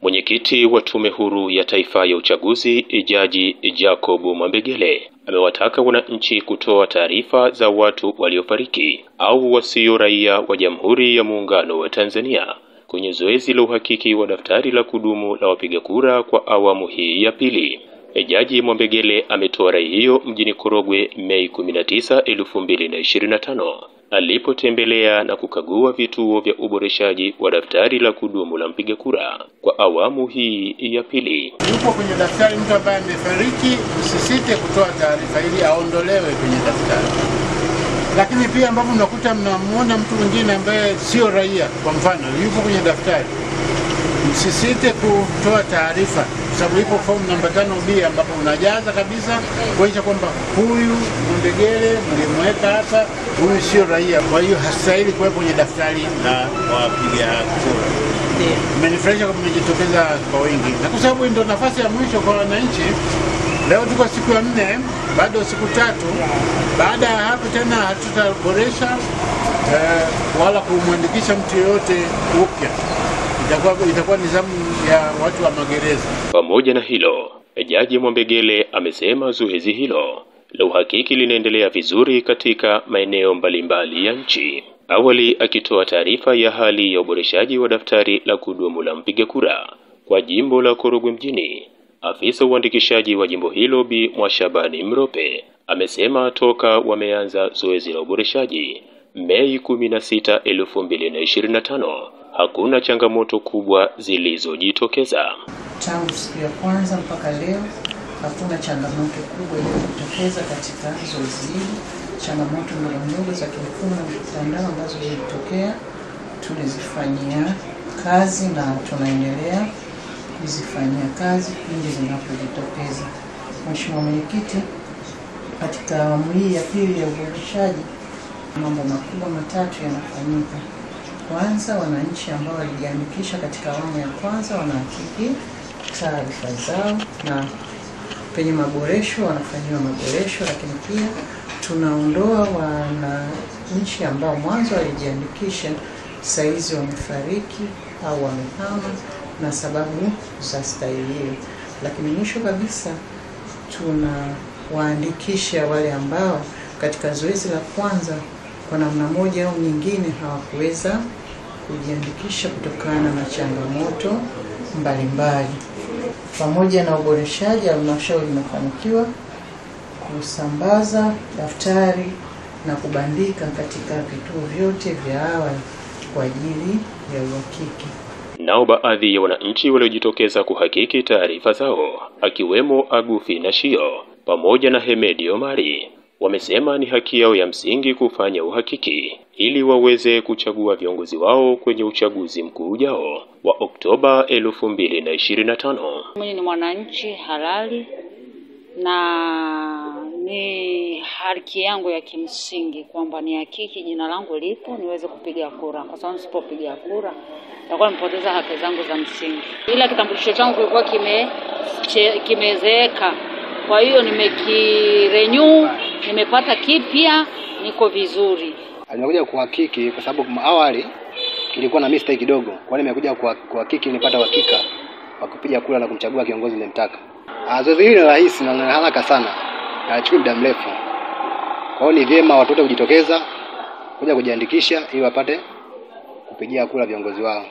Mwenyekiti wa Tume Huru ya Taifa ya Uchaguzi, Jaji Jacob Mwambegele, amewataka wananchi kutoa taarifa za watu waliofariki au wasio raia wa Jamhuri ya Muungano wa Tanzania kwenye zoezi la uhakiki wa daftari la kudumu la wapiga kura kwa awamu hii ya pili. Jaji Mwambegele ametoa rai hiyo mjini Korogwe Mei 19, 2025 alipotembelea na kukagua vituo vya uboreshaji wa daftari la kudumu la mpiga kura kwa awamu hii ya pili. Yupo kwenye daftari mtu ambaye amefariki, usisite kutoa taarifa ili aondolewe kwenye daftari. Lakini pia ambapo mnakuta mnamuona mtu mwingine ambaye sio raia, kwa mfano yupo kwenye daftari, msisite kutoa taarifa, sababu ipo fomu namba 5B ambapo unajaza kabisa kuonyesha kwamba huyu Mwambegele mlimweka hapa, huyu sio raia, kwa hiyo hastahili kuwa kwenye daftari la wapiga kura. Imenifurahisha kama mmejitokeza kwa wingi, na kwa sababu ndio nafasi ya mwisho kwa wananchi. Leo tuko siku ya 4, bado siku 3. Baada ya hapo tena hatutaboresha wala kumwandikisha mtu yoyote upya. Itakuwa nizamu ya watu wa magereza. Pamoja na hilo, Jaji Mwambegele amesema zoezi hilo la uhakiki linaendelea vizuri katika maeneo mbalimbali ya nchi. Awali akitoa taarifa ya hali ya uboreshaji wa daftari la kudumu la mpiga kura kwa jimbo la Korogwe mjini, afisa uandikishaji wa jimbo hilo Bi Mwashabani Mrope amesema toka wameanza zoezi la uboreshaji Mei 16, 2025 hakuna changamoto kubwa zilizojitokeza. Tangu siku ya kwanza mpaka leo hakuna changamoto kubwa iliyojitokeza katika zoezi hili. Changamoto ndogo za kiufundi na mitandao ambazo zilitokea tulizifanyia kazi na tunaendelea kuzifanyia kazi pindi zinapojitokeza. Mheshimiwa Mwenyekiti, katika awamu hii ya pili ya uboreshaji mambo makubwa matatu yanafanyika. Kwanza, wananchi ambao walijiandikisha katika awamu ya kwanza wanahakiki taarifa zao na penye maboresho wanafanyiwa maboresho, lakini pia tunaondoa wananchi ambao mwanzo walijiandikisha saizi wamefariki au wamehama na sababu za stahili. Lakini mwisho kabisa tunawaandikisha wale ambao katika zoezi la kwanza kwa namna moja au nyingine hawakuweza kujiandikisha kutokana na changamoto mbalimbali. Pamoja na uboreshaji, halmashauri imefanikiwa kusambaza daftari na kubandika katika vituo vyote vya awali kwa ajili ya uhakiki. Nao baadhi ya wananchi waliojitokeza kuhakiki taarifa zao, akiwemo Agufi na Shio pamoja na Hemedi Omari, wamesema ni haki yao ya msingi kufanya uhakiki ili waweze kuchagua viongozi wao kwenye uchaguzi mkuu ujao wa Oktoba 2025. Mimi ni mwananchi halali na ni haki yangu ya kimsingi kwamba ni hakiki jina langu lipo niweze kupiga kura, kwa sababu nisipopiga kura nitakuwa nimepoteza haki zangu za msingi. Ila kitambulisho changu kilikuwa kimezeeka, kwa hiyo nimekirenew, nimepata kipya, niko vizuri. Nimekuja kuhakiki kwa sababu awali kilikuwa na mistake kidogo. Kwa hiyo nimekuja kuhakiki nipata uhakika wa kupiga kura na kumchagua kiongozi nilimtaka. Zoezi hili ni rahisi na haraka sana. Haichukui muda mrefu. Kwa hiyo ni vyema watu wote kujitokeza kuja kujiandikisha ili wapate kupigia kura viongozi wao.